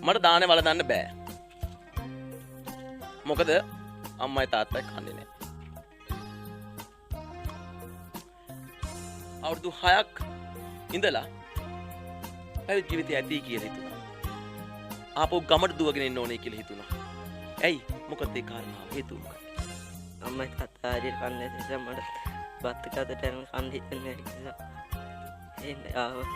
මට දානේ වලදන්න බෑ. මොකද අම්මයි තාත්තයි කන්නේ නැහැ. අවුරුදු 6ක් ඉඳලා පැවිදි ජීවිතය ඇති කියලා හිතුණා. ආපහු ගමට දුවගෙන එන්න ඕනේ කියලා හිතුණා. ඇයි? මොකද ඒ කාරණාව හේතුව මොකක්ද? අම්මයි තාත්තා හරියට කන්නේ නිසා මට බත් කතට යන කන් හිතෙන්නේ නැහැ. එන්න ආවා.